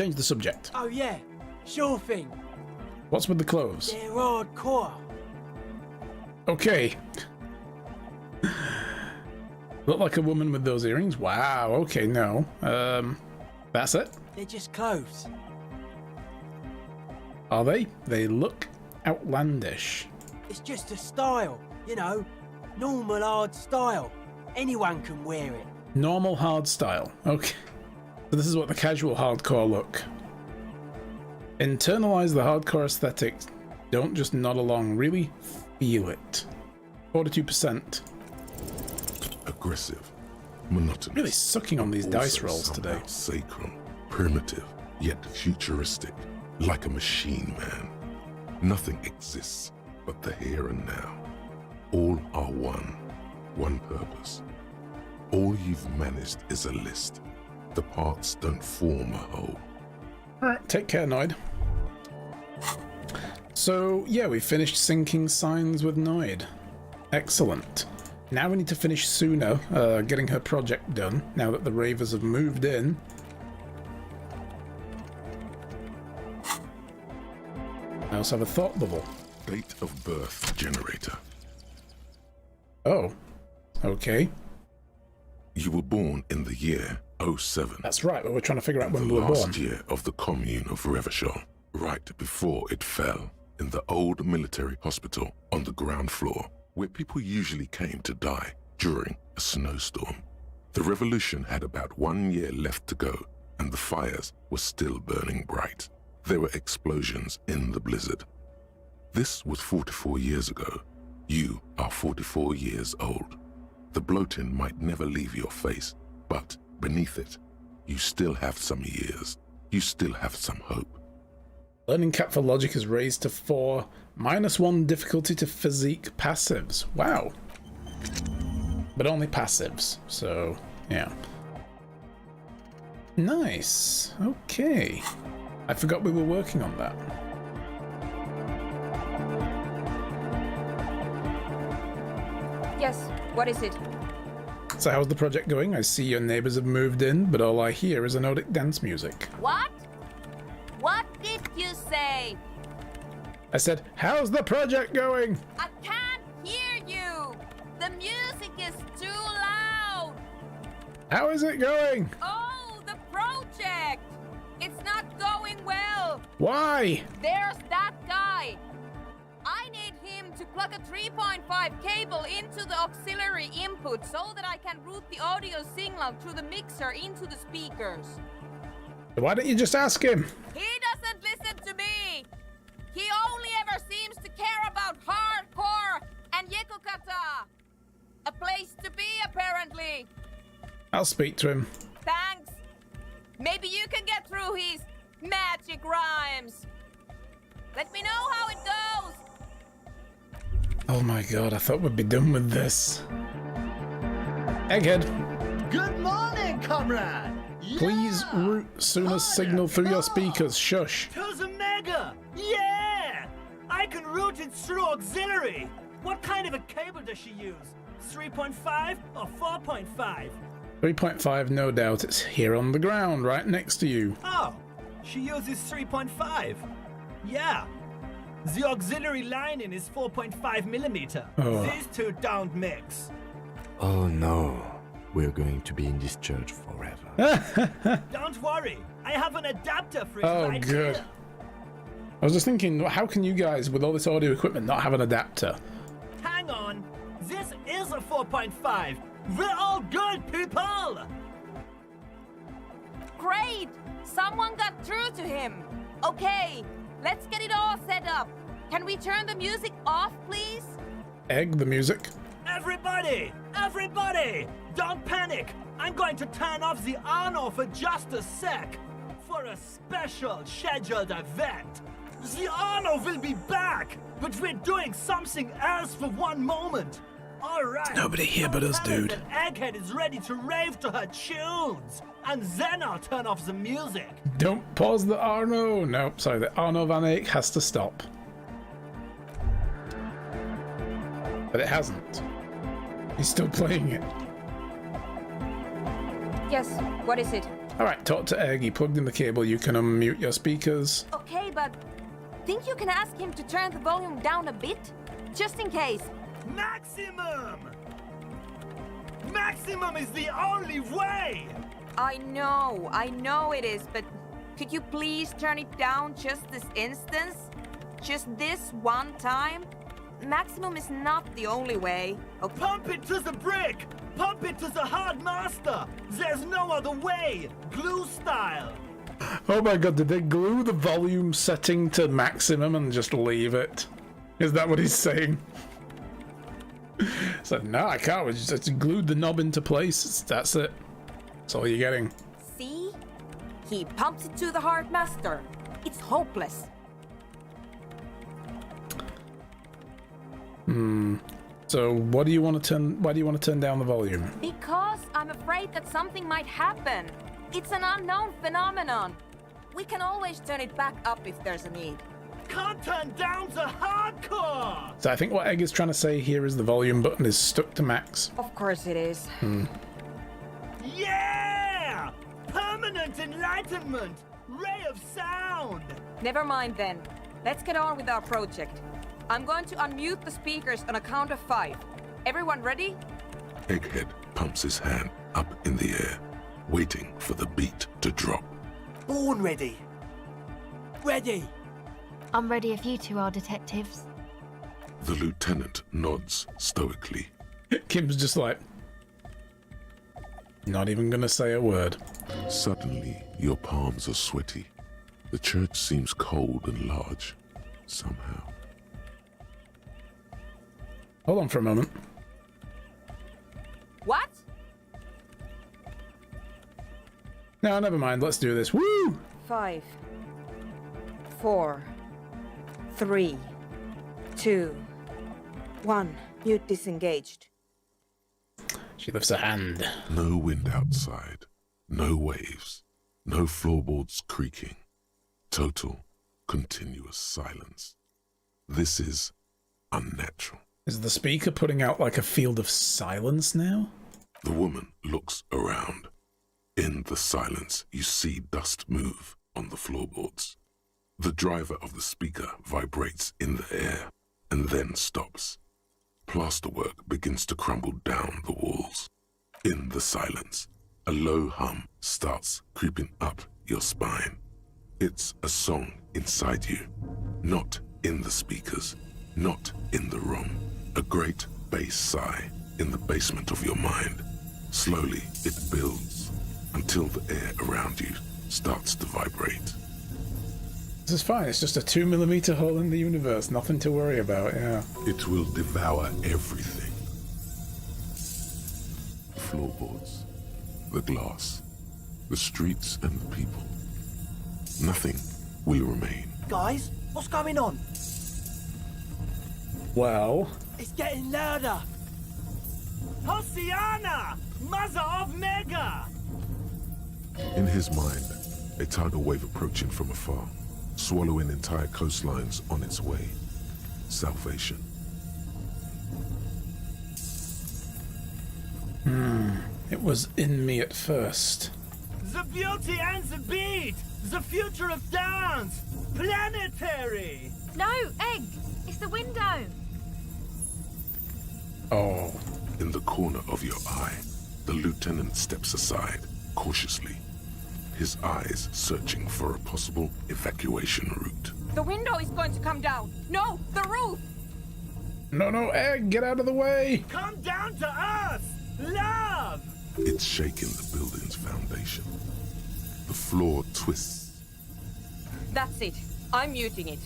change the subject. Oh yeah, sure thing. What's with the clothes? They're hardcore. Okay. Look like a woman with those earrings? Wow, okay, no. That's it? They're just clothes. Are they? They look outlandish. It's just a style, you know, normal hard style. Anyone can wear it. Normal hard style. Okay. So this is what the casual hardcore look. Internalize the hardcore aesthetic. Don't just nod along. Really feel it. 42%. Aggressive, monotonous. Really sucking on these dice rolls today. Sacral, primitive, yet futuristic, like a machine, man. Nothing exists but the here and now. All are one purpose. All you've managed is a list. The parts don't form a whole. Alright, take care, Noid. So, yeah, we finished syncing signs with Noid. Excellent. Now we need to finish Suna, getting her project done, now that the Ravers have moved in. I also have a thought bubble. Date of birth generator. Oh, okay. You were born in the year 07. That's right, but we're trying to figure out when the we were born. last year of the commune of Revachol, right before it fell, in the old military hospital on the ground floor, where people usually came to die during a snowstorm. The revolution had about 1 year left to go, and the fires were still burning bright. There were explosions in the blizzard. This was 44 years ago. You are 44 years old. The bloating might never leave your face, but beneath it, you still have some years. You still have some hope. Learning cap for logic is raised to 4. -1 difficulty to physique passives. Wow. But only passives, so yeah. Nice. Okay. I forgot we were working on that. Yes, what is it? So how's the project going? I see your neighbors have moved in, but all I hear is Nordic dance music. What? What did you say? I said, how's the project going? I can't hear you! The music is too loud! How is it going? Oh, the project! It's not going well! Why? There's that guy! I need him to plug a 3.5 cable into the auxiliary input so that I can route the audio signal through the mixer into the speakers. Why don't you just ask him? He doesn't listen to me! He only ever seems to care about hardcore and Yekukata! A place to be, apparently! I'll speak to him. Thanks! Maybe you can get through his magic rhymes! Let me know how it goes! Oh my god, I thought we'd be done with this. Egghead, Good morning, comrade! please route Suna's signal through your speakers. Shush. To the mega! Yeah! I can route it through auxiliary! What kind of a cable does she use? 3.5 or 4.5? 3.5, no doubt. It's here on the ground, right next to you. Oh, she uses 3.5. Yeah. The auxiliary lining is 4.5 millimeter. Oh. These two don't mix. Oh no, we're going to be in this church forever. Don't worry, I have an adapter for it Oh, right good. here. I was just thinking, how can you guys, with all this audio equipment, not have an adapter? Hang on, this is a 4.5. We're all good people! Great! Someone got through to him! Okay, let's get it all set up. Can we turn the music off, please? Egg the music. Everybody! Everybody! Don't panic! I'm going to turn off the Arno for just a sec. For a special scheduled event. The Arno will be back, but we're doing something else for one moment. Alright. Nobody here but us, dude. Egghead is ready to rave to her tunes. And then I'll turn off the music. Don't pause the Arno. Nope, sorry, the Arno Van Eyck has to stop. But it hasn't. He's still playing it. Yes, what is it? Alright, talk to Egg. He plugged in the cable. You can unmute your speakers. Okay, but think you can ask him to turn the volume down a bit? Just in case. Maximum! Maximum is the only way! I know it is, but could you please turn it down just this instance? Just this one time? Maximum is not the only way. Okay. Pump it to the brick! Pump it to the hard master! There's no other way! Glue style! Oh my god, did they glue the volume setting to maximum and just leave it? Is that what he's saying? It's like, no, I can't. We just glued the knob into place. That's it. That's all you're getting. See? He pumps it to the hard master. It's hopeless. So what do you want to turn? Why do you want to turn down the volume? Because I'm afraid that something might happen. It's an unknown phenomenon. We can always turn it back up if there's a need. Can't turn down the hardcore! So I think what Egg is trying to say here is the volume button is stuck to max. Of course it is. Yeah! Permanent enlightenment! Ray of sound! Never mind then. Let's get on with our project. I'm going to unmute the speakers on a count of 5. Everyone ready? Egghead pumps his hand up in the air, waiting for the beat to drop. Born ready. Ready. I'm ready if you two are detectives. The lieutenant nods stoically. Kim's just like, not even gonna say a word. Suddenly, your palms are sweaty. The church seems cold and large, somehow. Hold on for a moment. What? No, never mind. Let's do this. Woo! 5, 4, 3, 2, 1. Mute disengaged. She lifts a hand. No wind outside, no waves, no floorboards creaking. Total, continuous silence. This is unnatural. Is the speaker putting out like a field of silence now? The woman looks around. In the silence, you see dust move on the floorboards. The driver of the speaker vibrates in the air and then stops. Plasterwork begins to crumble down the walls. In the silence, a low hum starts creeping up your spine. It's a song inside you, not in the speakers, not in the room. A great bass sigh in the basement of your mind. Slowly, it builds until the air around you starts to vibrate. This is fine. It's just a 2mm hole in the universe. Nothing to worry about, yeah. It will devour everything. The floorboards, the glass, the streets and the people. Nothing will remain. Guys, what's going on? Well, It's getting louder. Hosiana! Mother of Mega! In his mind, a tidal wave approaching from afar, swallowing entire coastlines on its way. Salvation. it was in me at first. The beauty and the beat! The future of dance! Planetary! No, Egg! It's the window! Oh, In the corner of your eye, the lieutenant steps aside, cautiously, his eyes searching for a possible evacuation route. The window is going to come down. No, the roof! no, Egg, get out of the way! Come down to us! Love! It's shaking the building's foundation. The floor twists. That's it. I'm muting it.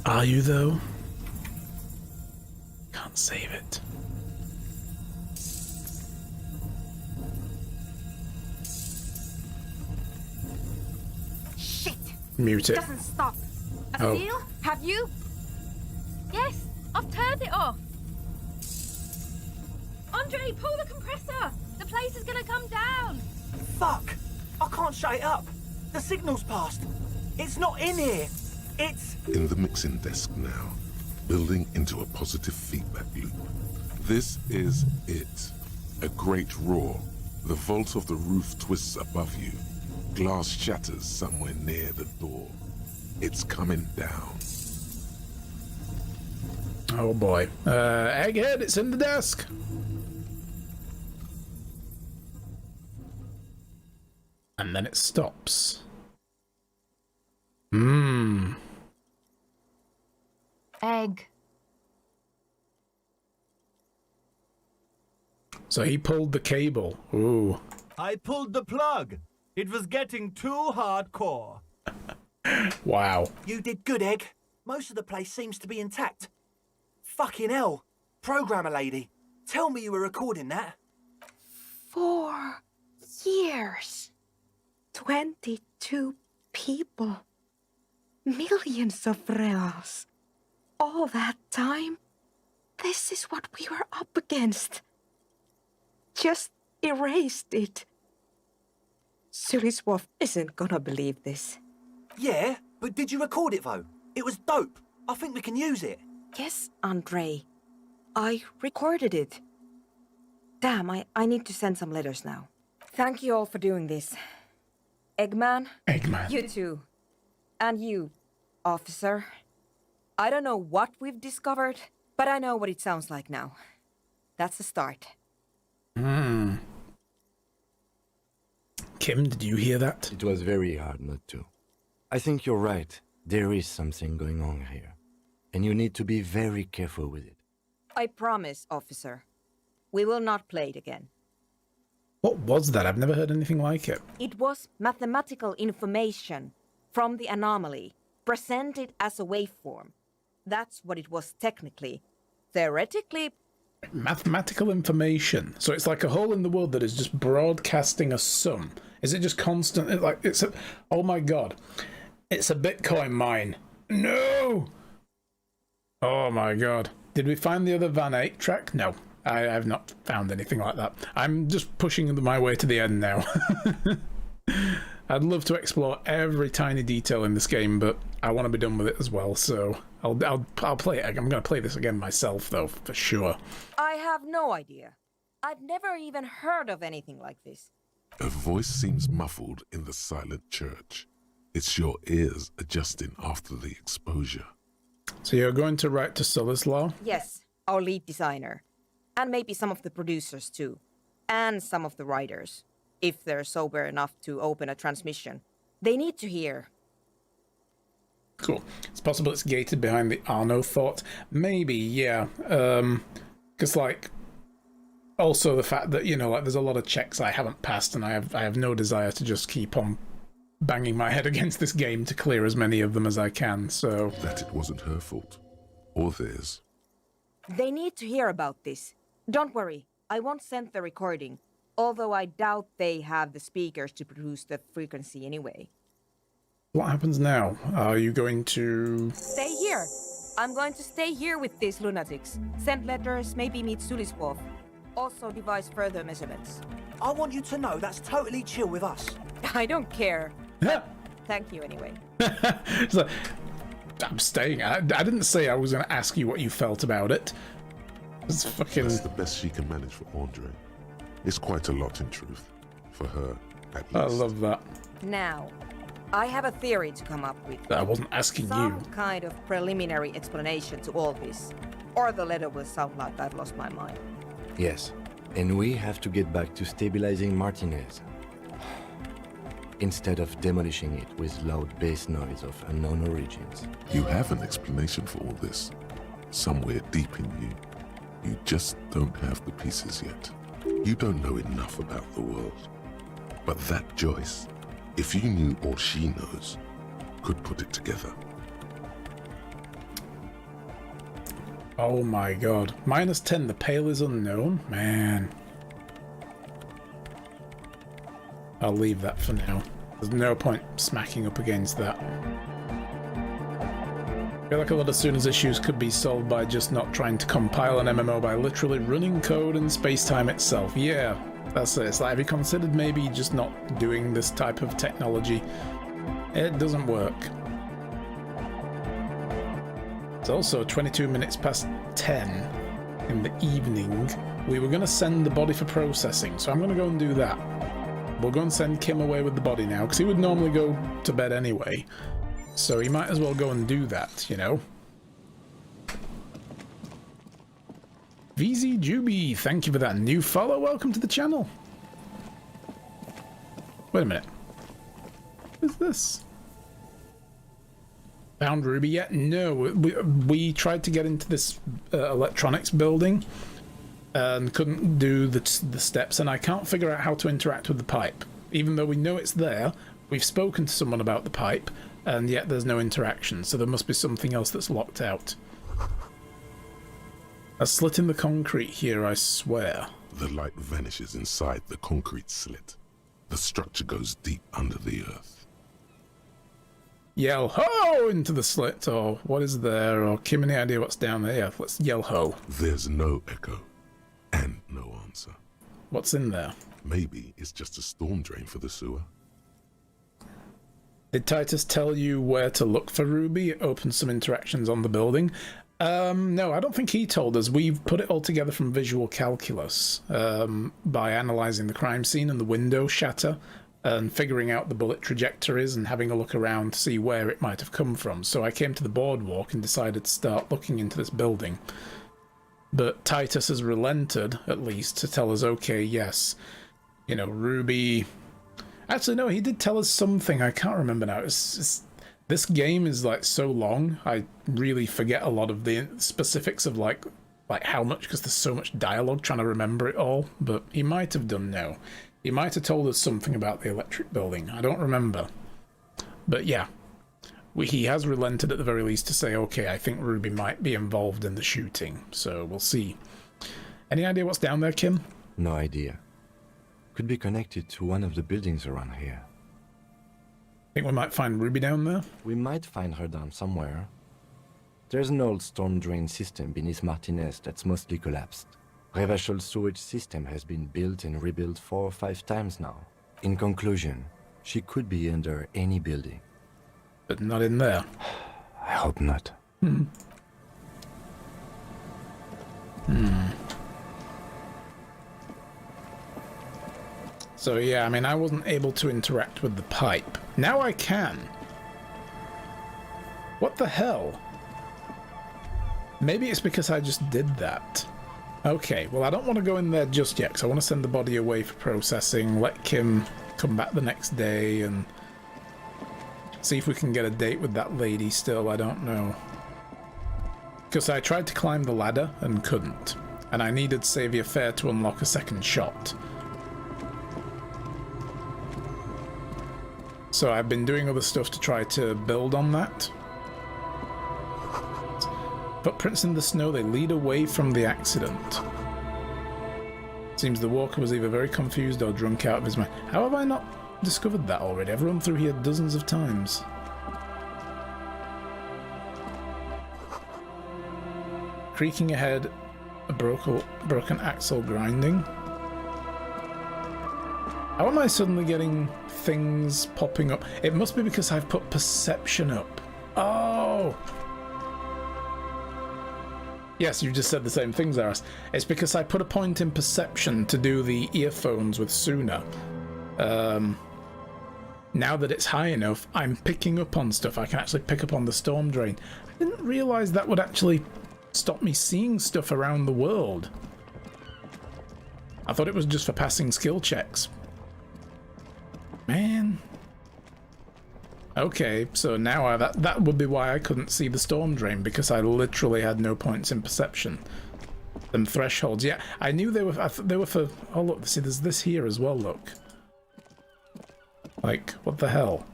Are you, though? Can't save it. Shit! Mute it. Doesn't stop. Oh. Feel? Have you? Yes, I've turned it off! Andre, pull the compressor! The place is gonna come down! Fuck! I can't shut it up. The signal's passed. It's not in here. It's... In the mixing desk now, building into a positive feedback loop. This is it. A great roar. The vault of the roof twists above you. Glass shatters somewhere near the door. It's coming down. Oh boy. Egghead, it's in the desk. And then it stops. Egg. So he pulled the cable. Ooh. I pulled the plug. It was getting too hardcore. Wow. You did good, Egg. Most of the place seems to be intact. Fucking hell. Programmer lady, tell me you were recording that. 4 years. 22 people. Millions of reals. All that time? This is what we were up against. Just erased it. Suliswolf isn't gonna believe this. Yeah, but did you record it though? It was dope. I think we can use it. Yes, Andre. I recorded it. Damn, I need to send some letters now. Thank you all for doing this. Eggman? Eggman. You too. And you, officer. I don't know what we've discovered, but I know what it sounds like now. That's the start. Kim, did you hear that? It was very hard not to. I think you're right. There is something going on here. And you need to be very careful with it. I promise, officer. We will not play it again. What was that? I've never heard anything like it. It was mathematical information from the anomaly, presented as a waveform. That's what it was technically. Theoretically, Mathematical information. So it's like a hole in the world that is just broadcasting a sum. Is it just constant? Like it's a... Oh my god. It's a Bitcoin mine. No! Oh my god. Did we find the other Van Eyck track? No. I have not found anything like that. I'm just pushing my way to the end now. I'd love to explore every tiny detail in this game, but I want to be done with it as well, so I'll play it. I'm going to play this again myself, though, for sure. I have no idea. I've never even heard of anything like this. A voice seems muffled in the silent church. It's your ears adjusting after the exposure. So you're going to write to Sulislaw? Yes, our lead designer. And maybe some of the producers, too. And some of the writers. If they're sober enough to open a transmission. They need to hear. Cool. It's possible it's gated behind the Arno thought. Maybe, yeah. Because, like, also the fact that, you know, like, there's a lot of checks I haven't passed, and I have no desire to just keep on banging my head against this game to clear as many of them as I can, so... That it wasn't her fault. Or theirs. They need to hear about this. Don't worry, I won't send the recording. Although I doubt they have the speakers to produce the frequency anyway. What happens now? Are you going to... Stay here. I'm going to stay here with these lunatics. Send letters, maybe meet Suliswolf. Also devise further measurements. I want you to know that's totally chill with us. I don't care. But thank you anyway. It's like, I'm staying. I didn't say I was going to ask you what you felt about it. It's fucking... That's the best she can manage for Andre. It's quite a lot in truth. For her, at least. I love that. Now, I have a theory to come up with. I wasn't asking Some you. kind of preliminary explanation to all this. Or the letter will sound like I've lost my mind. Yes, and we have to get back to stabilizing Martinez. Instead of demolishing it with loud bass noise of unknown origins. You have an explanation for all this. Somewhere deep in you. You just don't have the pieces yet. You don't know enough about the world. But that Joyce, if you knew all she knows, could put it together. Oh my god. -10, the pale is unknown? Man. I'll leave that for now. There's no point smacking up against that. I feel like a lot of Suna's issues could be solved by just not trying to compile an MMO by literally running code in space-time itself. Yeah, that's it. It's like, have you considered maybe just not doing this type of technology? It doesn't work. It's also 22 minutes past 10 in the evening. We were going to send the body for processing, so I'm going to go and do that. We'll go and send Kim away with the body now, because he would normally go to bed anyway. So he might as well go and do that, you know? VZ Juby, thank you for that new follow. Welcome to the channel. Wait a minute. What is this? Found Ruby yet? No, we tried to get into this electronics building and couldn't do the steps, and I can't figure out how to interact with the pipe. Even though we know it's there, we've spoken to someone about the pipe, and yet there's no interaction, so there must be something else that's locked out. A slit in the concrete here, I swear. The light vanishes inside the concrete slit. The structure goes deep under the earth. Yell ho into the slit, or what is there, or Kim, any idea what's down there? Yeah, let's yell ho. There's no echo, and no answer. What's in there? Maybe it's just a storm drain for the sewer. Did Titus tell you where to look for Ruby? It opens some interactions on the building. No, I don't think he told us. We've put it all together from visual calculus by analysing the crime scene and the window shatter and figuring out the bullet trajectories and having a look around to see where it might have come from. So I came to the boardwalk and decided to start looking into this building. But Titus has relented, at least, to tell us, okay, yes, you know, Ruby... Actually, no, he did tell us something. I can't remember now. This game is, like, so long, I really forget a lot of the specifics of, like how much, because there's so much dialogue trying to remember it all. But he might have done, no. He might have told us something about the electric building. I don't remember. But yeah, he has relented at the very least to say, okay, I think Ruby might be involved in the shooting. So we'll see. Any idea what's down there, Kim? No idea. Could be connected to one of the buildings around here. Think we might find Ruby down there? We might find her down somewhere. There's an old storm drain system beneath Martinez that's mostly collapsed. Revachol's sewage system has been built and rebuilt 4 or 5 times now. In conclusion, she could be under any building. But not in there. I hope not. So yeah, I mean, I wasn't able to interact with the pipe. Now I can. What the hell? Maybe it's because I just did that. Okay, well, I don't want to go in there just yet, because I want to send the body away for processing, let Kim come back the next day, and see if we can get a date with that lady still. I don't know. Because I tried to climb the ladder and couldn't, and I needed Saviour Fair to unlock a second shot. So I've been doing other stuff to try to build on that. Footprints in the snow, they lead away from the accident. Seems the walker was either very confused or drunk out of his mind. How have I not discovered that already? I've run through here dozens of times. Creaking ahead, a broken axle grinding. How am I suddenly getting things popping up? It must be because I've put perception up. Oh! Yes, you just said the same thing, Zaras. It's because I put a point in perception to do the earphones with Suna. Now that it's high enough, I'm picking up on stuff. I can actually pick up on the storm drain. I didn't realise that would actually stop me seeing stuff around the world. I thought it was just for passing skill checks. Man. Okay, so now that would be why I couldn't see the storm drain, because I literally had no points in perception. Them thresholds, yeah, I knew they were. They were for. Oh look, see, there's this here as well. Look, like what the hell?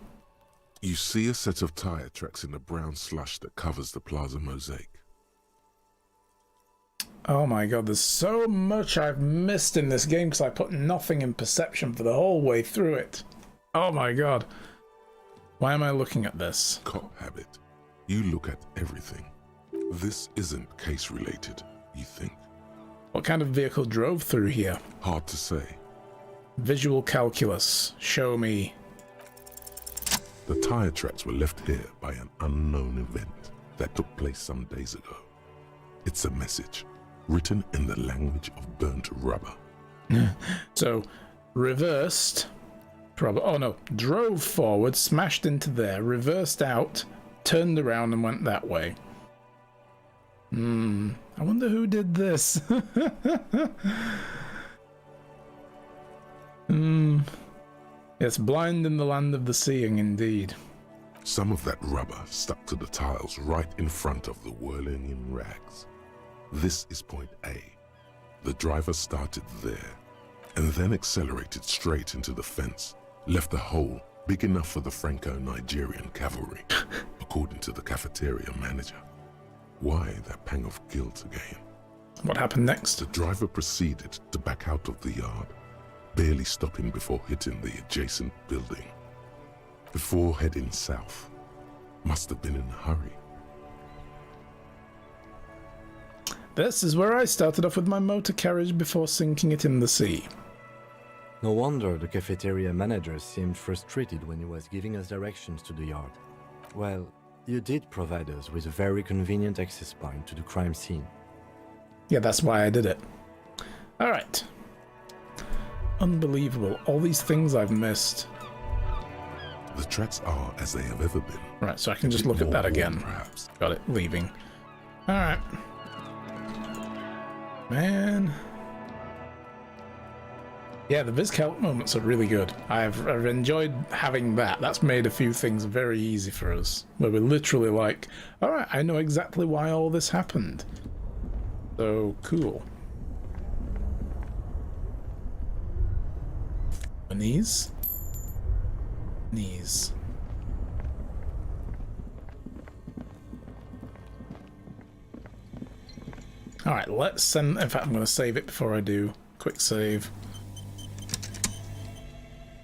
You see a set of tire tracks in the brown slush that covers the plaza mosaic. Oh my god, there's so much I've missed in this game because I put nothing in perception for the whole way through it. Oh my god. Why am I looking at this? Cop habit. You look at everything. This isn't case related, you think. What kind of vehicle drove through here? Hard to say. Visual calculus. Show me. The tire tracks were left here by an unknown event. that took place some days ago. It's a message written in the language of burnt rubber. So, reversed, drove forward, smashed into there, reversed out, turned around and went that way. I wonder who did this. Yes, blind in the land of the seeing, indeed. Some of that rubber stuck to the tiles right in front of the whirling in rags. This is point A. The driver started there, and then accelerated straight into the fence, left a hole big enough for the Franco-Nigerian cavalry, according to the cafeteria manager. Why that pang of guilt again? What happened next? The driver proceeded to back out of the yard, barely stopping before hitting the adjacent building. Before heading south, must have been in a hurry. This is where I started off with my motor carriage before sinking it in the sea. No wonder the cafeteria manager seemed frustrated when he was giving us directions to the yard. Well, you did provide us with a very convenient access point to the crime scene. Yeah, that's why I did it. Alright. Unbelievable. All these things I've missed. The tracks are as they have ever been. Right, so I can just look at that again. Perhaps. Got it, leaving. Alright. Man. Yeah, the Viscalc moments are really good. I've enjoyed having that. That's made a few things very easy for us. Where we're literally like, alright, I know exactly why all this happened. So, cool. Knees? Knees. Alright, let's send... In fact, I'm going to save it before I do. Quick save.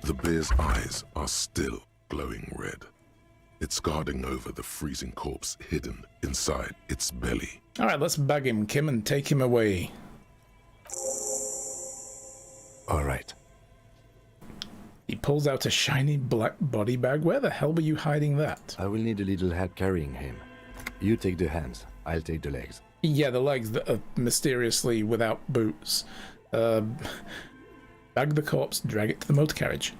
The bear's eyes are still glowing red. It's guarding over the freezing corpse hidden inside its belly. Alright, let's bag him, Kim, and take him away. Alright. He pulls out a shiny black body bag. Where the hell were you hiding that? I will need a little help carrying him. You take the hands, I'll take the legs. Yeah, the legs that are mysteriously without boots. Bag the corpse, drag it to the motor carriage.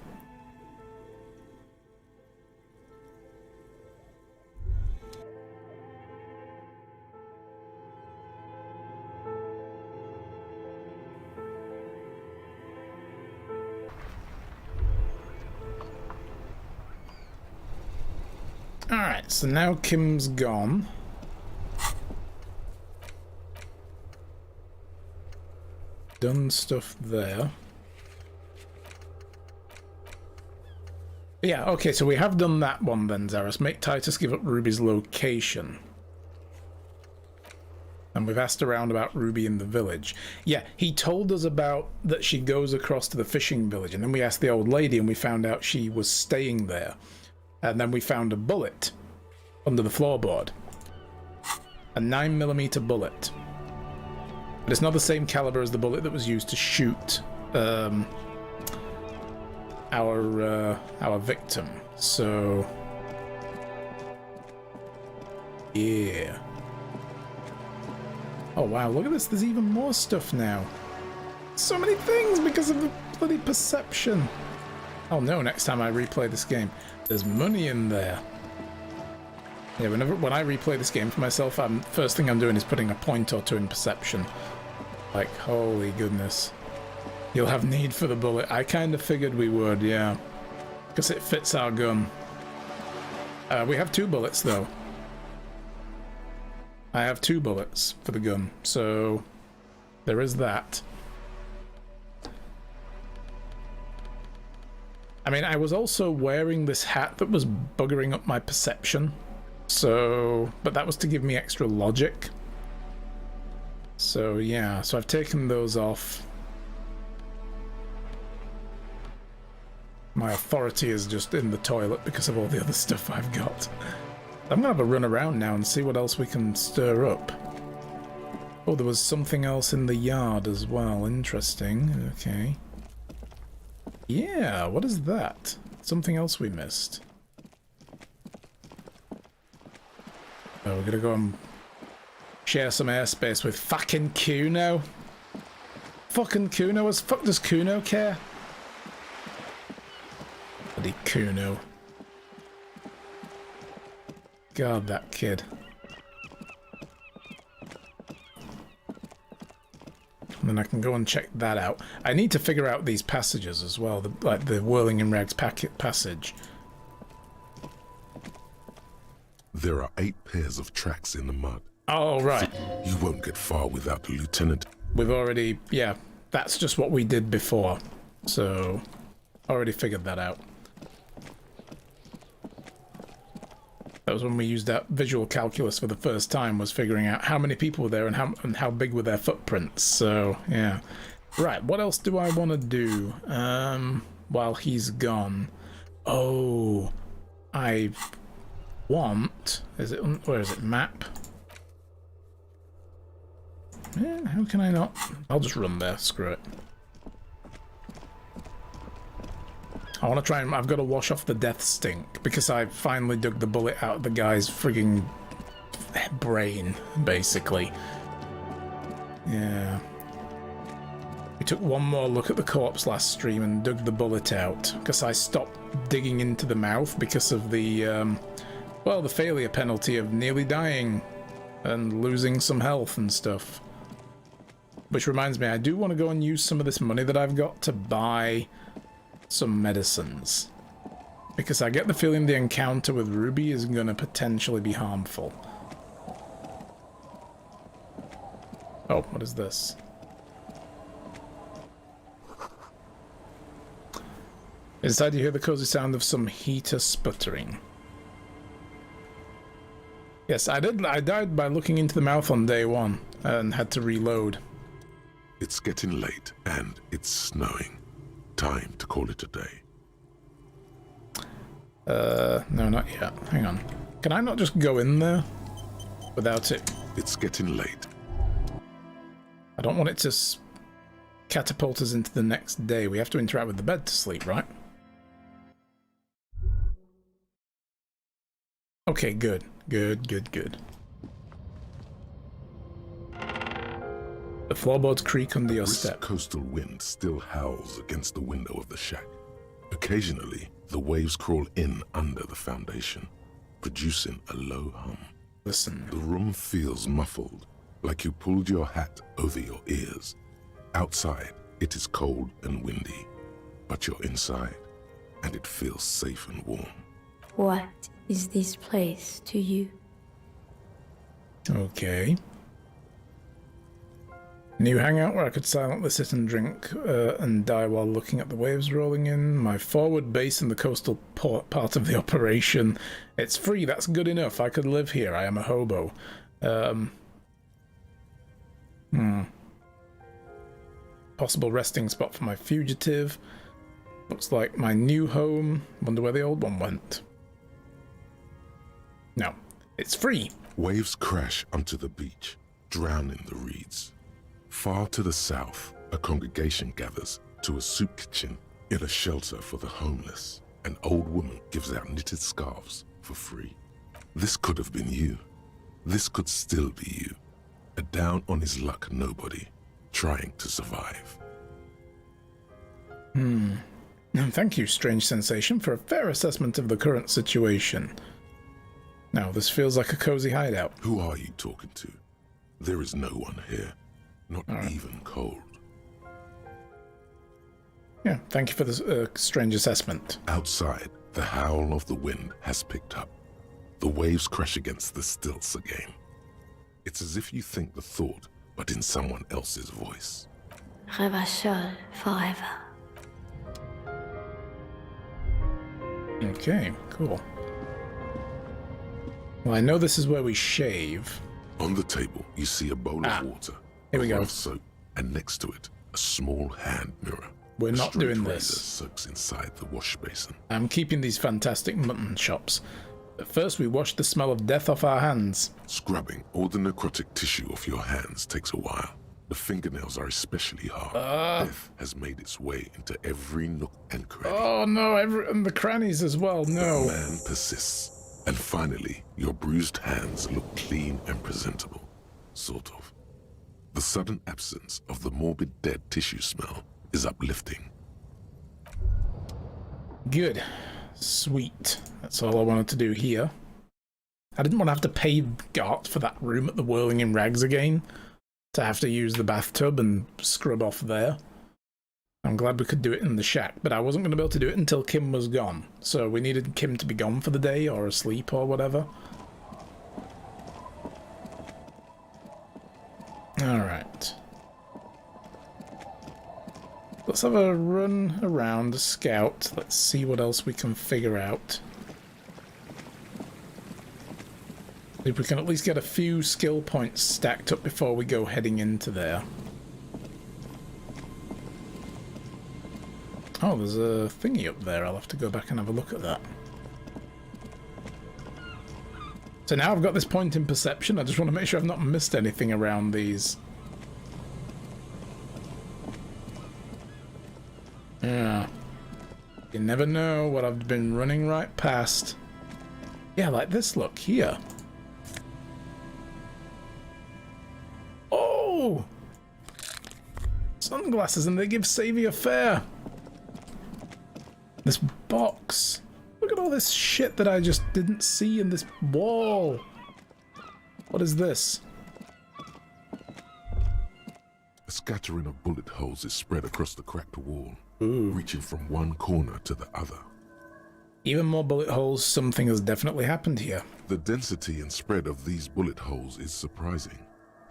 Alright, so now Kim's gone. Done stuff there. Yeah, okay, so we have done that one then, Zaris. Make Titus give up Ruby's location. And we've asked around about Ruby in the village. Yeah, he told us about that she goes across to the fishing village, and then we asked the old lady and we found out she was staying there. And then we found a bullet under the floorboard. A 9mm bullet. But it's not the same caliber as the bullet that was used to shoot our victim. So yeah. Oh wow, look at this, there's even more stuff now. So many things because of the bloody perception. Oh no, next time I replay this game, there's money in there. Yeah, when I replay this game for myself, first thing I'm doing is putting a point or two in perception. Like, holy goodness. You'll have need for the bullet. I kind of figured we would, yeah. Because it fits our gun. We have 2 bullets, though. I have 2 bullets for the gun, so there is that. I mean, I was also wearing this hat that was buggering up my perception. So, but that was to give me extra logic. So yeah, so I've taken those off. My authority is just in the toilet because of all the other stuff I've got. I'm gonna have a run around now and see what else we can stir up. Oh, there was something else in the yard as well. Interesting. Okay. Yeah, what is that? Something else we missed. So we're gonna go and share some airspace with fucking Kuno. Fucking Kuno, as fuck does Kuno care? Bloody Kuno. God, that kid. And then I can go and check that out. I need to figure out these passages as well, like the Whirling in Rags passage. There are 8 pairs of tracks in the mud. Oh, right. You won't get far without the lieutenant. We've already, yeah, that's just what we did before. So, already figured that out. That was when we used that visual calculus for the first time, was figuring out how many people were there and how big were their footprints. So, yeah. Right, what else do I want to do while he's gone? Oh, I want... where is it? Map? Yeah, how can I not? I'll just run there, screw it. I want to try and... I've got to wash off the death stink, because I finally dug the bullet out of the guy's frigging brain, basically. Yeah. We took one more look at the corpse last stream and dug the bullet out, because I stopped digging into the mouth because of the, well, the failure penalty of nearly dying and losing some health and stuff. Which reminds me, I do want to go and use some of this money that I've got to buy some medicines, because I get the feeling the encounter with Ruby is going to potentially be harmful. Oh, what is this? Inside you hear the cozy sound of some heater sputtering. Yes, I died by looking into the mouth on day 1 and had to reload. It's getting late and it's snowing. Time to call it a day. No, not yet. Hang on. Can I not just go in there without it? It's getting late. I don't want it to catapult us into the next day. We have to interact with the bed to sleep, right? Okay, good. Good, good, good. The floorboards creak under your This step. coastal wind still howls against the window of the shack. Occasionally, the waves crawl in under the foundation, producing a low hum. Listen. The room feels muffled, like you pulled your hat over your ears. Outside, it is cold and windy, but you're inside, and it feels safe and warm. What is this place to you? Okay. New hangout where I could silently sit and drink and die while looking at the waves rolling in. My forward base in the coastal part of the operation. It's free, that's good enough. I could live here. I am a hobo. Possible resting spot for my fugitive. Looks like my new home. Wonder where the old one went. No, it's free. Waves crash onto the beach, drowning the reeds. Far to the south, a congregation gathers to a soup kitchen in a shelter for the homeless. An old woman gives out knitted scarves for free. This could have been you. This could still be you. A down-on-his-luck nobody, trying to survive. Thank you, Strange Sensation, for a fair assessment of the current situation. Now, this feels like a cozy hideout. Who are you talking to? There is no one here. Not even cold. Yeah, thank you for the strange assessment. Outside, the howl of the wind has picked up. The waves crash against the stilts again. It's as if you think the thought, but in someone else's voice. Revachol forever. Okay, cool. Well, I know this is where we shave. On the table, you see a bowl of water, here we a go. rough soap, and next to it, a small hand mirror. We're A not straight doing razor this. soaks inside the wash basin. I'm keeping these fantastic mutton chops. But first, we wash the smell of death off our hands. Scrubbing all the necrotic tissue off your hands takes a while. The fingernails are especially hard. Death has made its way into every nook and cranny. Oh no, and the crannies as well, The no. man persists. And finally, your bruised hands look clean and presentable. Sort of. The sudden absence of the morbid dead tissue smell is uplifting. Good. Sweet. That's all I wanted to do here. I didn't want to have to pay Gart for that room at the Whirling in Rags again, to have to use the bathtub and scrub off there. I'm glad we could do it in the shack, but I wasn't going to be able to do it until Kim was gone. So we needed Kim to be gone for the day, or asleep, or whatever. Alright. Let's have a run around, scout. Let's see what else we can figure out. If we can at least get a few skill points stacked up before we go heading into there. Oh, there's a thingy up there. I'll have to go back and have a look at that. So now I've got this point in perception. I just want to make sure I've not missed anything around these. Yeah. You never know what I've been running right past. Yeah, like this look here. Oh! Sunglasses, and they give Saviour fare. This box. Look at all this shit that I just didn't see in this wall. What is this? A scattering of bullet holes is spread across the cracked wall, Ooh. reaching from one corner to the other. Even more bullet holes. Something has definitely happened here. The density and spread of these bullet holes is surprising.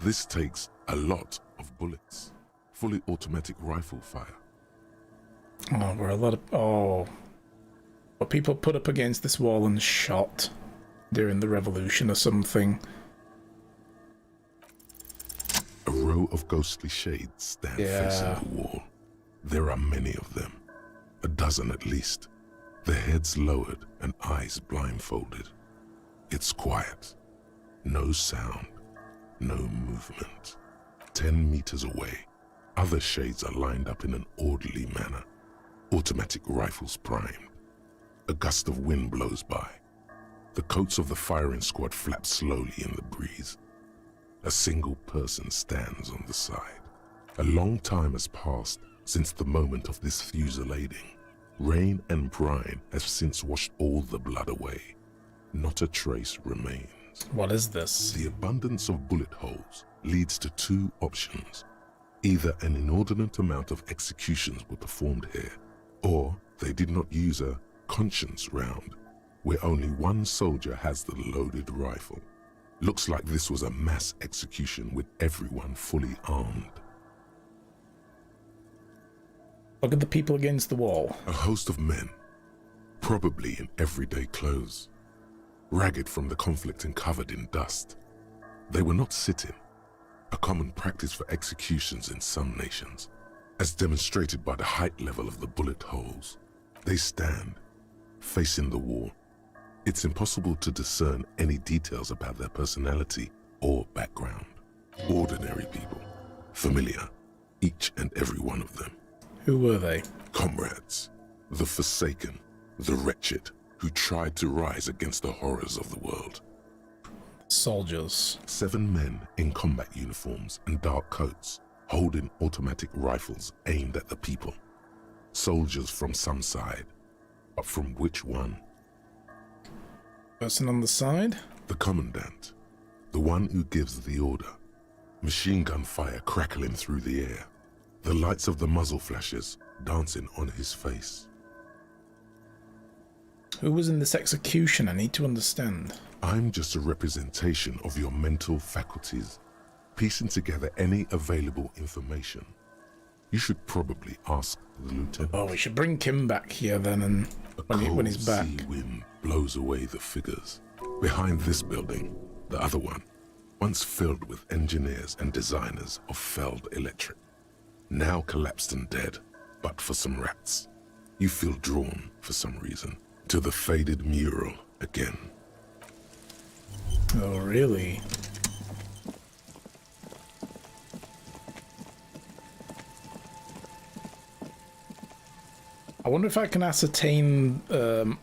This takes a lot of bullets. Fully automatic rifle fire. Oh, we're a lot of... Oh. What people put up against this wall and shot during the revolution or something. A row of ghostly shades stand facing the wall. There are many of them. A dozen at least. Their heads lowered and eyes blindfolded. It's quiet. No sound. No movement. 10 meters away, other shades are lined up in an orderly manner. Automatic rifles primed. A gust of wind blows by. The coats of the firing squad flap slowly in the breeze. A single person stands on the side. A long time has passed since the moment of this fusillading. Rain and brine have since washed all the blood away. Not a trace remains. What is this? The abundance of bullet holes leads to two options. Either an inordinate amount of executions were performed here, or they did not use a conscience round, where only one soldier has the loaded rifle. Looks like this was a mass execution with everyone fully armed. Look at the people against the wall. A host of men, probably in everyday clothes, ragged from the conflict and covered in dust. They were not sitting, a common practice for executions in some nations, as demonstrated by the height level of the bullet holes. They stand, facing the wall. It's impossible to discern any details about their personality or background. Ordinary people, familiar, each and every one of them. Who were they? Comrades, the forsaken, the wretched, who tried to rise against the horrors of the world. Soldiers. 7 men in combat uniforms and dark coats, holding automatic rifles aimed at the people. Soldiers from some side, but from which one? Person on the side? The commandant, the one who gives the order. Machine gun fire crackling through the air, the lights of the muzzle flashes dancing on his face. Who was in this execution? I need to understand. I'm just a representation of your mental faculties, piecing together any available information. You should probably ask the lieutenant. Oh, we should bring Kim back here then, and when he's back. Sea wind blows away the figures. Behind this building, the other one, once filled with engineers and designers of Feld Electric, now collapsed and dead, but for some rats. You feel drawn, for some reason, to the faded mural again. Oh, really? I wonder if I can ascertain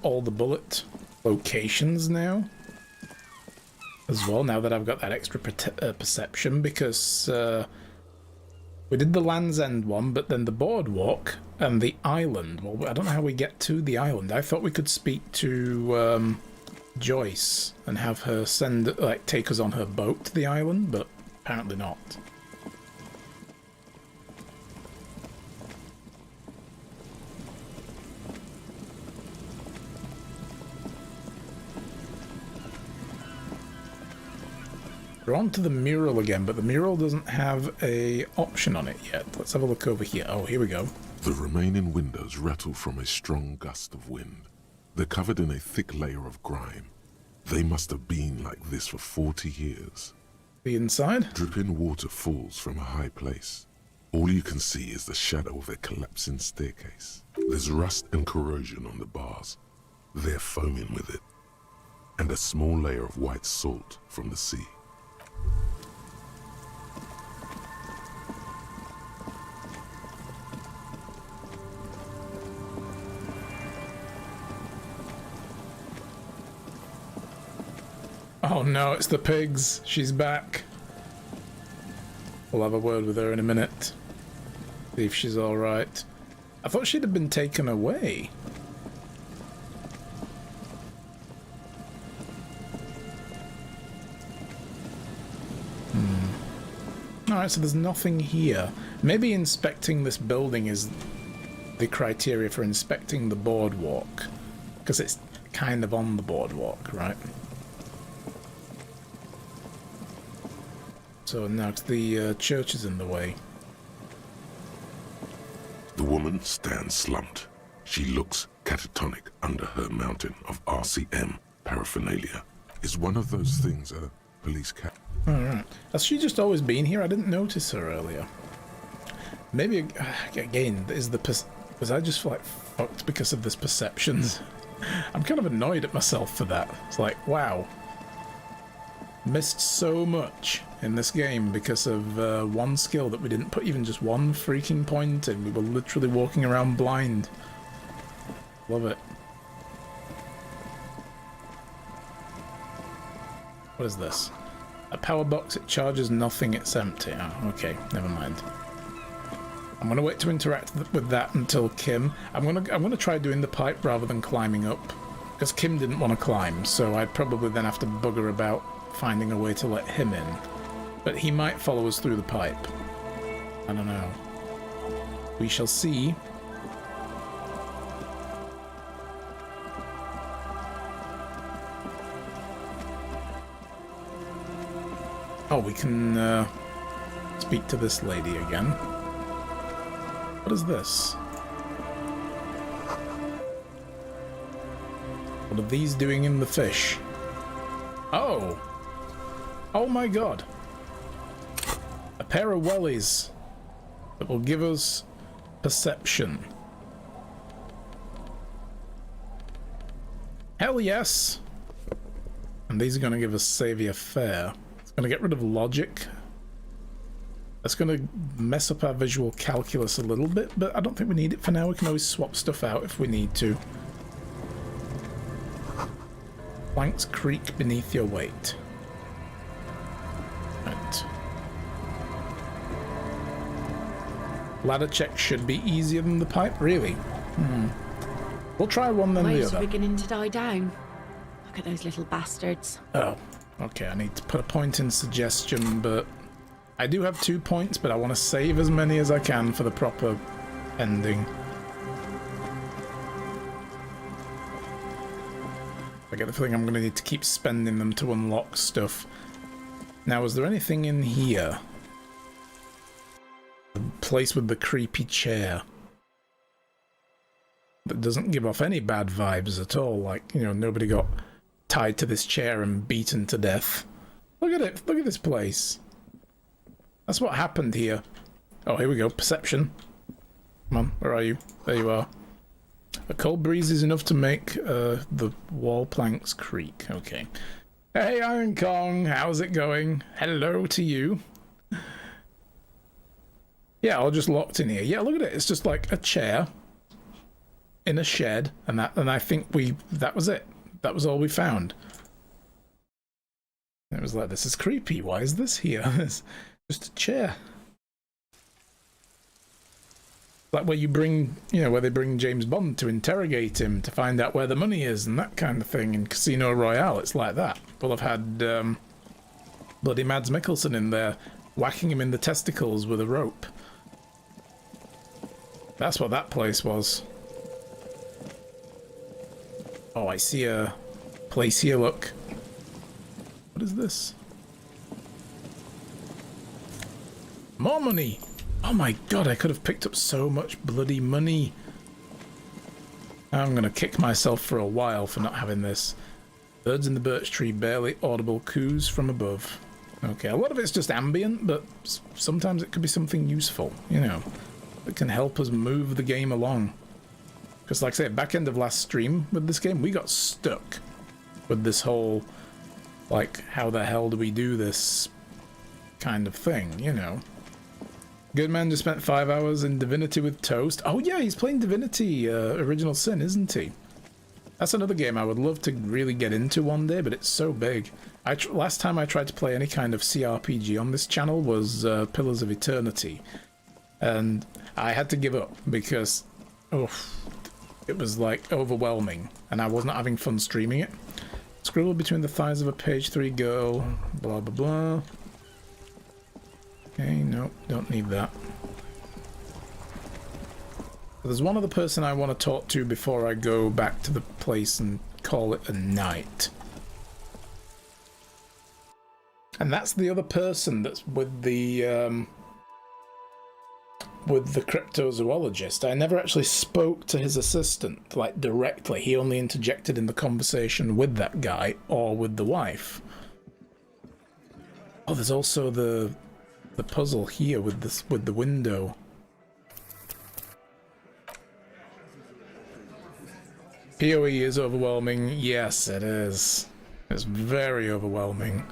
all the bullet locations now as well, now that I've got that extra perception, because we did the Land's End one, but then the boardwalk and the island. Well, I don't know how we get to the island. I thought we could speak to Joyce and have her take us on her boat to the island, but apparently not. We're on to the mural again, but the mural doesn't have a option on it yet. Let's have a look over here. Oh, here we go. The remaining windows rattle from a strong gust of wind. They're covered in a thick layer of grime. They must have been like this for 40 years. The inside? Dripping water falls from a high place. All you can see is the shadow of a collapsing staircase. There's rust and corrosion on the bars. They're foaming with it. And a small layer of white salt from the sea. Oh no, it's the pigs. She's back. We'll have a word with her in a minute. See if she's alright. I thought she'd have been taken away. Alright, so there's nothing here. Maybe inspecting this building is the criteria for inspecting the boardwalk. Because it's kind of on the boardwalk, right? So now the church is in the way. The woman stands slumped. She looks catatonic under her mountain of RCM paraphernalia. Is one of those things a police cat? Alright. Has she just always been here? I didn't notice her earlier. Maybe, again, was I just like fucked because of this perceptions? I'm kind of annoyed at myself for that. It's like, wow. Missed so much in this game because of one skill that we didn't put even just one freaking point in. We were literally walking around blind. Love it. What is this? A power box, it charges nothing, it's empty. Oh, okay, never mind. I'm gonna wait to interact with that until Kim. I'm gonna try doing the pipe rather than climbing up, because Kim didn't want to climb, so I'd probably then have to bugger about finding a way to let him in. But he might follow us through the pipe. I don't know. We shall see. Oh, we can speak to this lady again. What is this? What are these doing in the fish? Oh! Oh my god! A pair of wellies that will give us perception. Hell yes! And these are going to give us Saviour Fair. It's going to get rid of logic. That's going to mess up our visual calculus a little bit, but I don't think we need it for now. We can always swap stuff out if we need to. Planks creak beneath your weight. Right. Ladder check should be easier than the pipe, really. We'll try one then the Waves other. are beginning to die down. Look at those little bastards. Oh, okay. I need to put a point in suggestion, but I do have 2 points, but I want to save as many as I can for the proper ending. I get the feeling I'm going to need to keep spending them to unlock stuff. Now, is there anything in here? The place with the creepy chair. That doesn't give off any bad vibes at all. Like, you know, nobody got tied to this chair and beaten to death. Look at it. Look at this place. That's what happened here. Oh, here we go. Perception. Come on. Where are you? There you are. A cold breeze is enough to make the wall planks creak. Okay. Hey, Iron Kong. How's it going? Hello to you. Yeah, all just locked in here. Yeah, look at it. It's just like a chair in a shed, and I think that was it. that was all we found. It was like, this is creepy. Why is this here? It's just a chair. Like where you bring, you know, where they bring James Bond to interrogate him to find out where the money is and that kind of thing in Casino Royale. It's like that. We'll have had bloody Mads Mikkelsen in there whacking him in the testicles with a rope. That's what that place was. Oh, I see a place here, look. What is this? More money! Oh my god, I could have picked up so much bloody money. I'm gonna kick myself for a while for not having this. Birds in the birch tree, barely audible coos from above. Okay, a lot of it's just ambient, but sometimes it could be something useful, you know, that can help us move the game along. Because like I say, back end of last stream with this game, we got stuck with this whole, like, how the hell do we do this kind of thing, you know. Goodman just spent 5 hours in Divinity with Toast. Oh yeah, he's playing Divinity Original Sin, isn't he? That's another game I would love to really get into one day, but it's so big. Last time I tried to play any kind of CRPG on this channel was Pillars of Eternity. And I had to give up because, it was like overwhelming and I was not having fun streaming it. Scribble between the thighs of a page 3 girl, blah blah blah. Okay, nope, don't need that. There's one other person I want to talk to before I go back to the place and call it a night. And that's the other person that's with the cryptozoologist. I never actually spoke to his assistant, like, directly. He only interjected in the conversation with that guy or with the wife. Oh, there's also the puzzle here with the window. PoE is overwhelming. Yes, it is. It's very overwhelming.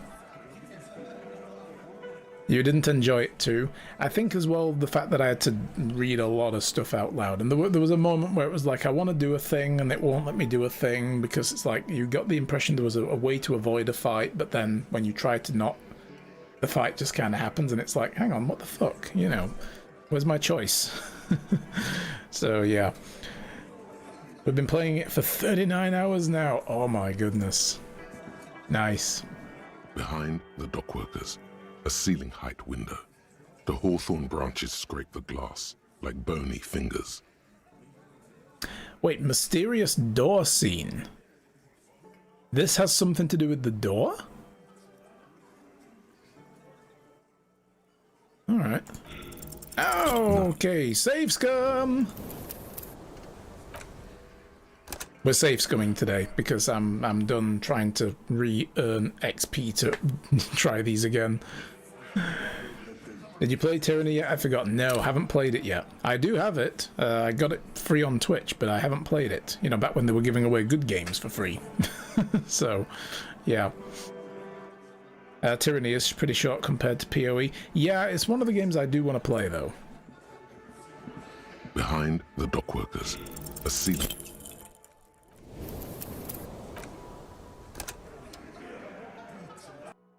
You didn't enjoy it too. I think as well the fact that I had to read a lot of stuff out loud, and there was a moment where it was like I want to do a thing and it won't let me do a thing because it's like you got the impression there was a way to avoid a fight, but then when you try to not, the fight just kind of happens and it's like, hang on, what the fuck, you know, where's my choice? So yeah, we've been playing it for 39 hours now. Oh my goodness. Nice. Behind the dockworkers, a ceiling height window. The hawthorn branches scrape the glass like bony fingers. Wait, mysterious door scene. This has something to do with the door? Alright. Oh, okay, save scum! We're safe scumming today because I'm done trying to re-earn XP to try these again. Did you play Tyranny yet? I forgot. No, haven't played it yet. I do have it. I got it free on Twitch, but I haven't played it. You know, back when they were giving away good games for free. So, yeah. Tyranny is pretty short compared to PoE. Yeah, it's one of the games I do want to play, though. Behind the dockworkers, a ceiling.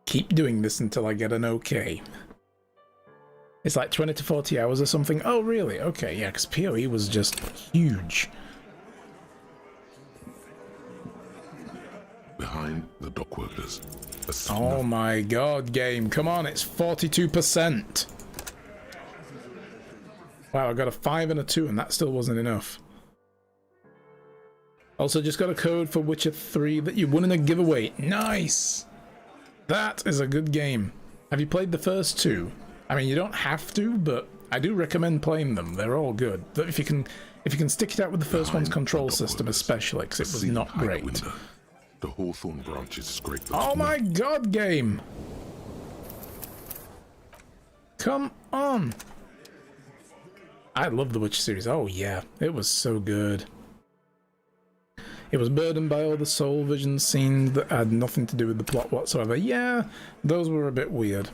Keep doing this until I get an okay. It's like 20 to 40 hours or something. Oh, really? Okay, yeah, because PoE was just huge. Behind the dockworkers. Oh my god, game. Come on, it's 42%. Wow, I got a 5 and a 2 and that still wasn't enough. Also, just got a code for Witcher 3 that you won in a giveaway. Nice! That is a good game. Have you played the first two? I mean, you don't have to, but I do recommend playing them. They're all good. If you can stick it out with the first one's control system, especially, because it was not great. Window. The hawthorn branches scrape the Oh my god, game! Come on! I love the Witcher series. Oh yeah, it was so good. It was burdened by all the soul vision scenes that had nothing to do with the plot whatsoever. Yeah, those were a bit weird.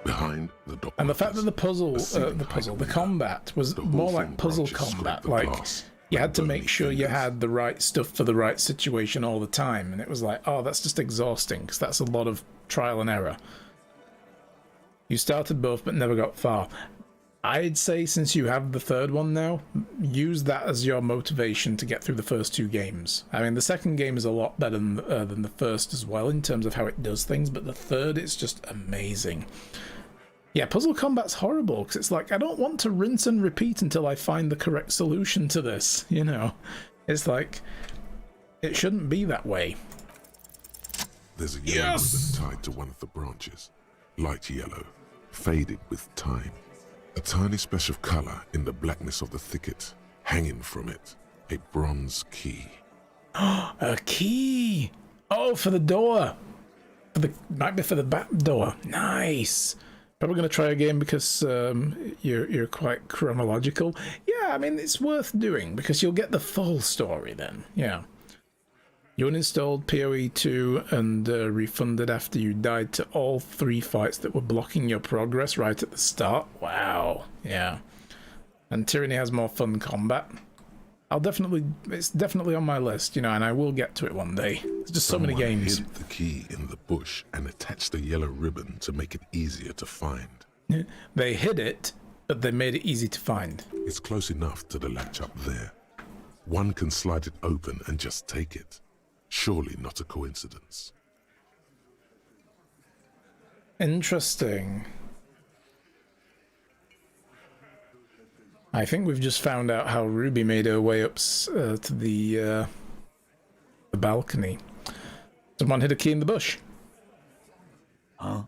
Behind the and the fact that the combat was more like puzzle combat. Like, you had to make Bony sure you fingers. had the right stuff for the right situation all the time, and it was like, oh, that's just exhausting, because that's a lot of trial and error. You started both but never got far. I'd say since you have the third one now, use that as your motivation to get through the first 2 games. I mean, the second game is a lot better than the first as well in terms of how it does things, but the third is just amazing. Yeah, puzzle combat's horrible, because it's like, I don't want to rinse and repeat until I find the correct solution to this, you know? It's like, it shouldn't be that way. There's a yellow ribbon tied to one of the branches. Light yellow, faded with time. A tiny splash of color in the blackness of the thicket. Hanging from it, a bronze key. A key! Oh, for the door! Might be for the back door. Nice! Probably going to try again because you're quite chronological. Yeah, I mean, it's worth doing because you'll get the full story then. Yeah. You uninstalled PoE 2 and refunded after you died to all 3 fights that were blocking your progress right at the start. Wow. Yeah. And Tyranny has more fun combat. It's definitely on my list, you know, and I will get to it one day. There's just so many Someone games. hid the key in the bush and attached a yellow ribbon to make it easier to find. They hid it, but they made it easy to find. It's close enough to the latch up there. One can slide it open and just take it. Surely not a coincidence. Interesting. I think we've just found out how Ruby made her way up to the balcony. Someone hid a key in the bush. Huh?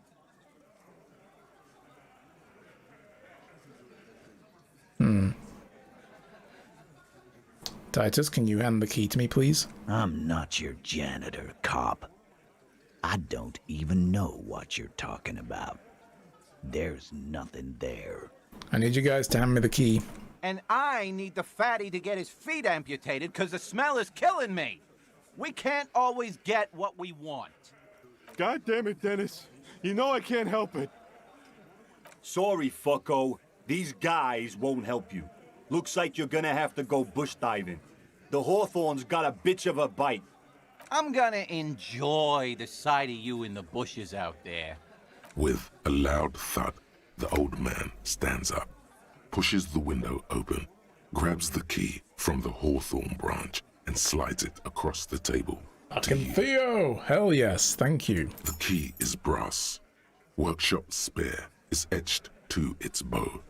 Titus, can you hand the key to me, please? I'm not your janitor, cop. I don't even know what you're talking about. There's nothing there. I need you guys to hand me the key. And I need the fatty to get his feet amputated because the smell is killing me. We can't always get what we want. God damn it, Dennis. You know I can't help it. Sorry, fucko. These guys won't help you. Looks like you're gonna have to go bush diving. The Hawthorne's got a bitch of a bite. I'm gonna enjoy the sight of you in the bushes out there. With a loud thud, the old man stands up, pushes the window open, grabs the key from the hawthorn branch, and slides it across the table. Fucking Theo! Hell yes, thank you. The key is brass. Workshop spare is etched to its bow.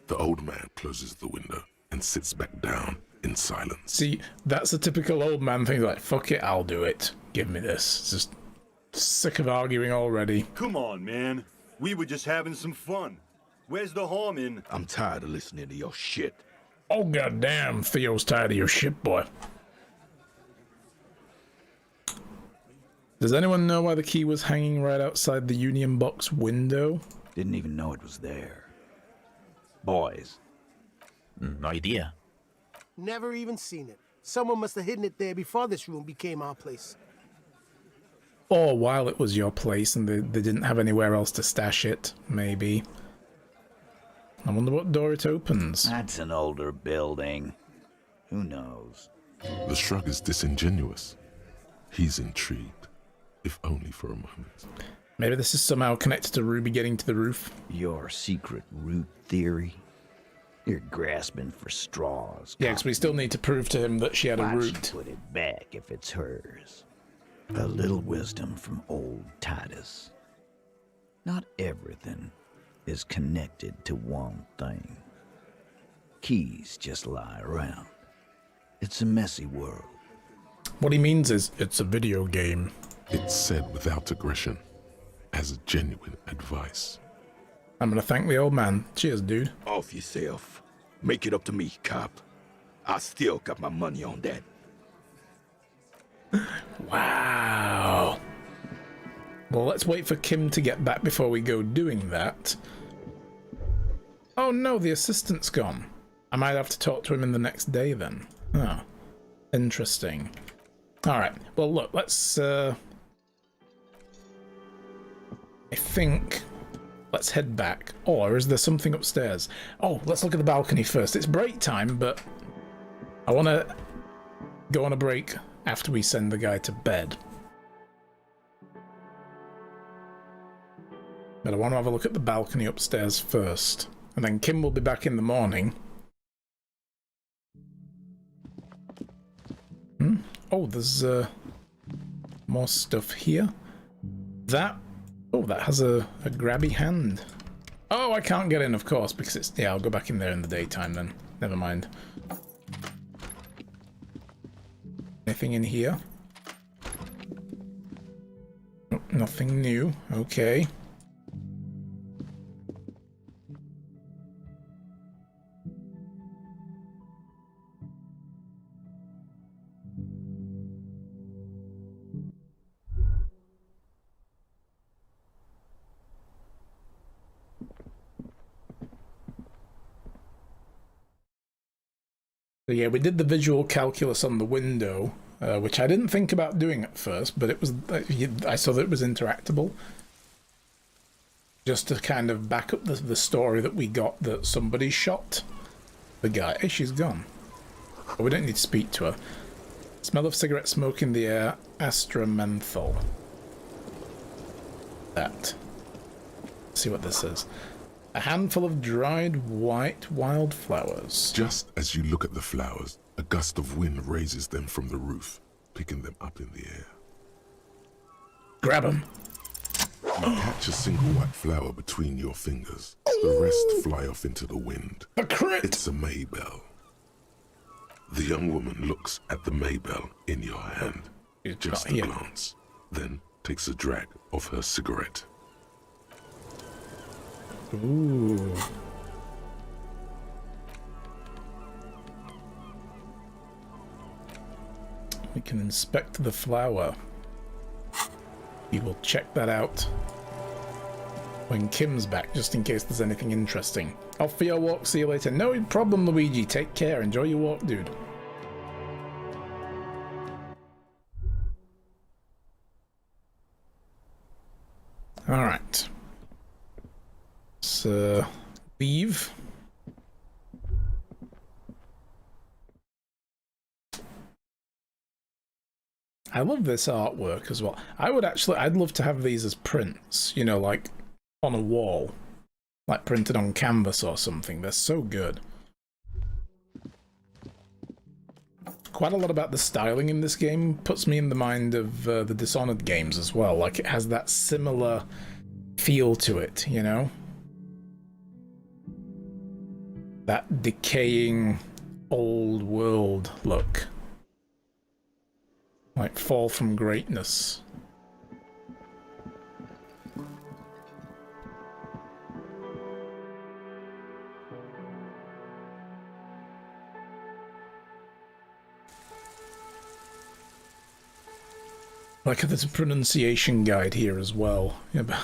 The old man closes the window and sits back down in silence. See, that's a typical old man thing, like, fuck it, I'll do it. Give me this. It's just sick of arguing already. Come on, man. We were just having some fun. Where's the harm in... I'm tired of listening to your shit. Oh, goddamn, Theo's tired of your shit, boy. Does anyone know why the key was hanging right outside the Union Box window? Didn't even know it was there. Boys. No idea. Never even seen it. Someone must have hidden it there before this room became our place. Or while it was your place and they didn't have anywhere else to stash it, maybe. I wonder what door it opens. That's an older building. Who knows? The shrug is disingenuous. He's intrigued, if only for a moment. Maybe this is somehow connected to Ruby getting to the roof. Your secret root theory? You're grasping for straws. Yeah, because we still need to prove to him that she had a Why'd root. she put it back if it's hers? A little wisdom from old Titus. Not everything is connected to one thing. Keys just lie around. It's a messy world. What he means is, it's a video game. It's said without aggression, as a genuine advice. I'm gonna thank the old man. Cheers, dude. Off yourself. Make it up to me, cop. I still got my money on that. Wow. Well, let's wait for Kim to get back before we go doing that. Oh no, the assistant's gone. I might have to talk to him in the next day then. Oh, interesting. Alright, well look, let's I think let's head back. Or is there something upstairs? Oh, let's look at the balcony first. It's break time, but I want to go on a break after we send the guy to bed. But I want to have a look at the balcony upstairs first. And then Kim will be back in the morning. Oh, there's more stuff here. That... Oh, that has a grabby hand. Oh, I can't get in, of course, because it's... Yeah, I'll go back in there in the daytime then. Never mind. Anything in here? Oh, nothing new. Okay. So yeah, we did the visual calculus on the window, which I didn't think about doing at first, but it was I saw that it was interactable. Just to kind of back up the story that we got that somebody shot the guy. Hey, she's gone. But we don't need to speak to her. Smell of cigarette smoke in the air, Astra menthol. That. Let's see what this is. A handful of dried white wildflowers. Just as you look at the flowers, a gust of wind raises them from the roof, picking them up in the air. Grab them. You catch a single white flower between your fingers. The rest fly off into the wind. A crit! It's a Maybell. The young woman looks at the Maybell in your hand. Just a glance, then takes a drag of her cigarette. Ooh. We can inspect the flower. We will check that out when Kim's back, just in case there's anything interesting. Off for your walk, see you later. No problem, Luigi. Take care. Enjoy your walk, dude. Alright. So, leave. I love this artwork as well. I'd love to have these as prints, you know, like on a wall. Like printed on canvas or something. They're so good. Quite a lot about the styling in this game puts me in the mind of the Dishonored games as well. Like, it has that similar feel to it, you know? That decaying old world look. Like Fall from Greatness. Like, there's a pronunciation guide here as well. Yeah, but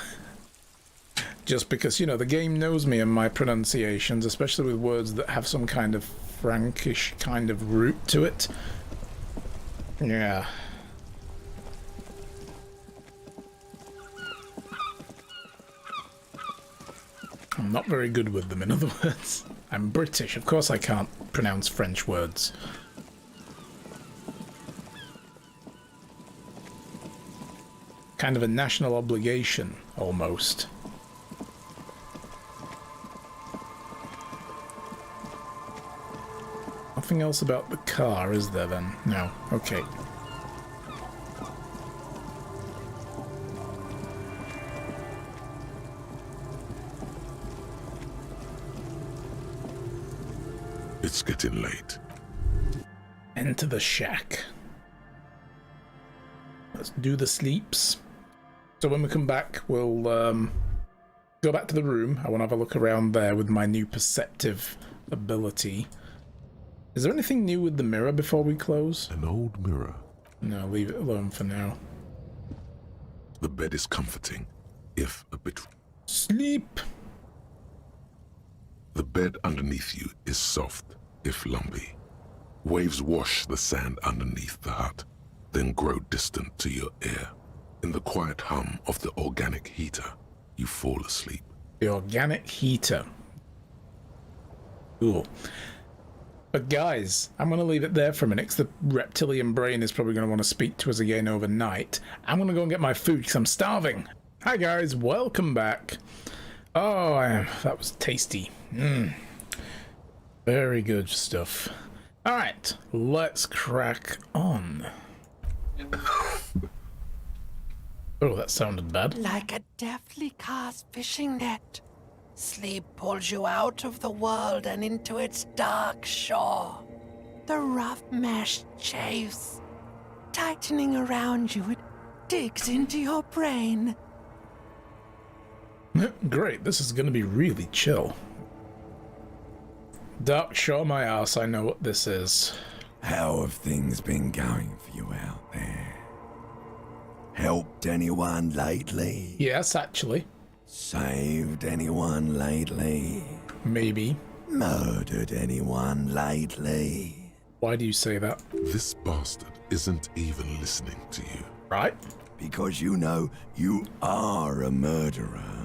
just because, you know, the game knows me and my pronunciations, especially with words that have some kind of Frankish kind of root to it. Yeah. I'm not very good with them, in other words. I'm British, of course I can't pronounce French words. Kind of a national obligation, almost. Nothing else about the car, is there then? No. Okay. It's getting late. Enter the shack. Let's do the sleeps. So when we come back, we'll go back to the room. I want to have a look around there with my new perceptive ability. Is there anything new with the mirror before we close? An old mirror. No, leave it alone for now. The bed is comforting, if a bit... Sleep! The bed underneath you is soft, if lumpy. Waves wash the sand underneath the hut, then grow distant to your ear. In the quiet hum of the organic heater, you fall asleep. The organic heater. Cool. But guys, I'm going to leave it there for a minute because the reptilian brain is probably going to want to speak to us again overnight. I'm going to go and get my food because I'm starving. Hi guys, welcome back. Oh, that was tasty. Very good stuff. Alright, let's crack on. Oh, that sounded bad. Like a deftly cast fishing net, sleep pulls you out of the world and into its dark shore. The rough mesh chafes. Tightening around you, it digs into your brain. Great, this is going to be really chill. Dark Shore my ass, I know what this is. How have things been going for you out there? Helped anyone lately? Yes, actually. Saved anyone lately? Maybe. Murdered anyone lately? Why do you say that? This bastard isn't even listening to you. Right? Because you know you are a murderer.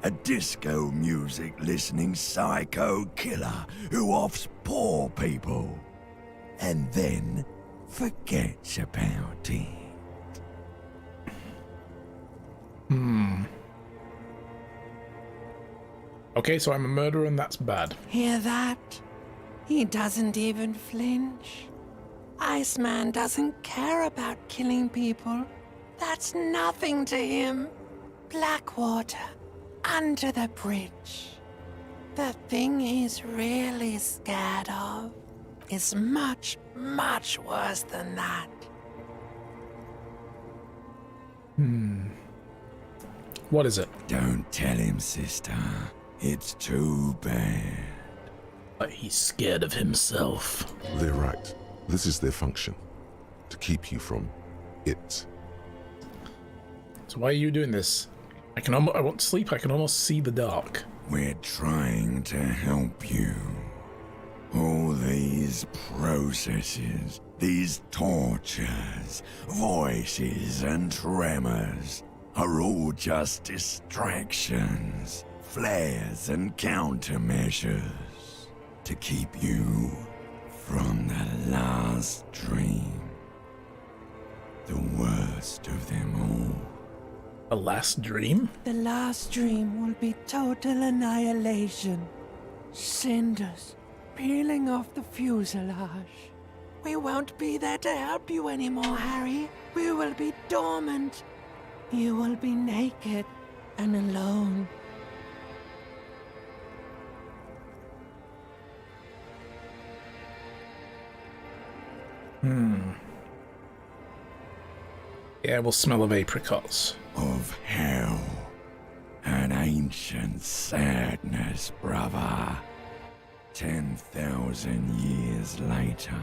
A disco music listening psycho killer who offs poor people and then forgets about it. Okay, so I'm a murderer and that's bad. Hear that? He doesn't even flinch. Iceman doesn't care about killing people. That's nothing to him. Blackwater, under the bridge. The thing he's really scared of is much, much worse than that. What is it? Don't tell him, sister. It's too bad. But he's scared of himself. They're right. This is their function. To keep you from it. So why are you doing this? I want to sleep. I can almost see the dark. We're trying to help you. All these processes, these tortures, voices and tremors are all just distractions, flares and countermeasures to keep you from the last dream. The worst of them all. A last dream? The last dream will be total annihilation. Cinders peeling off the fuselage. We won't be there to help you anymore, Harry. We will be dormant. You will be naked and alone. Yeah, we'll smell of apricots. Of hell. An ancient sadness, brother. 10,000 years later,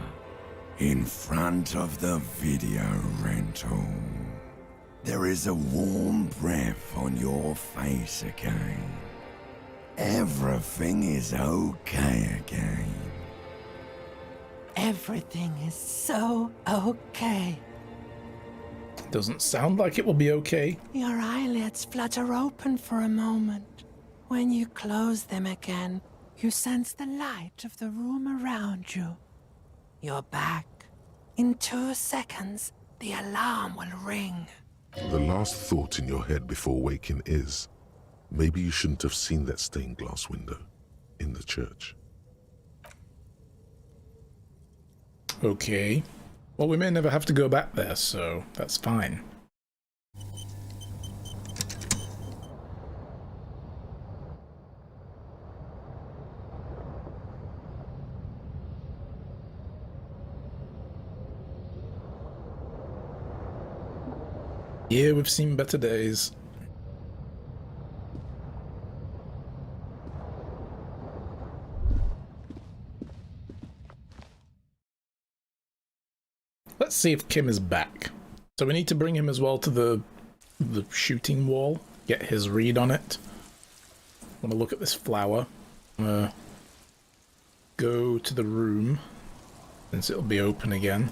in front of the video rental, there is a warm breath on your face again. Everything is okay again. Everything is so okay. Doesn't sound like it will be okay. Your eyelids flutter open for a moment. When you close them again, you sense the light of the room around you. You're back. In 2 seconds, the alarm will ring. The last thought in your head before waking is, maybe you shouldn't have seen that stained glass window in the church. Okay. Well, we may never have to go back there, so that's fine. Yeah, we've seen better days. Let's see if Kim is back. So we need to bring him as well to the shooting wall, get his read on it. I want to look at this flower. Go to the room, since it'll be open again.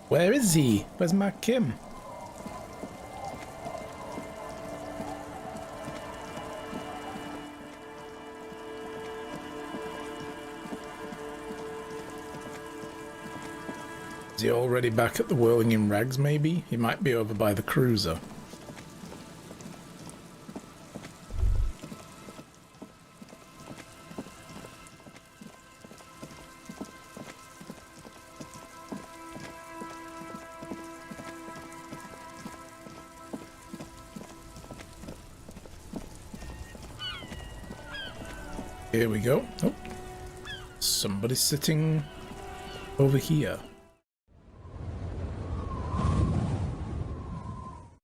Where is he? Where's my Kim? Is he already back at the Whirling in Rags, maybe? He might be over by the cruiser. Here we go. Oh, somebody's sitting over here.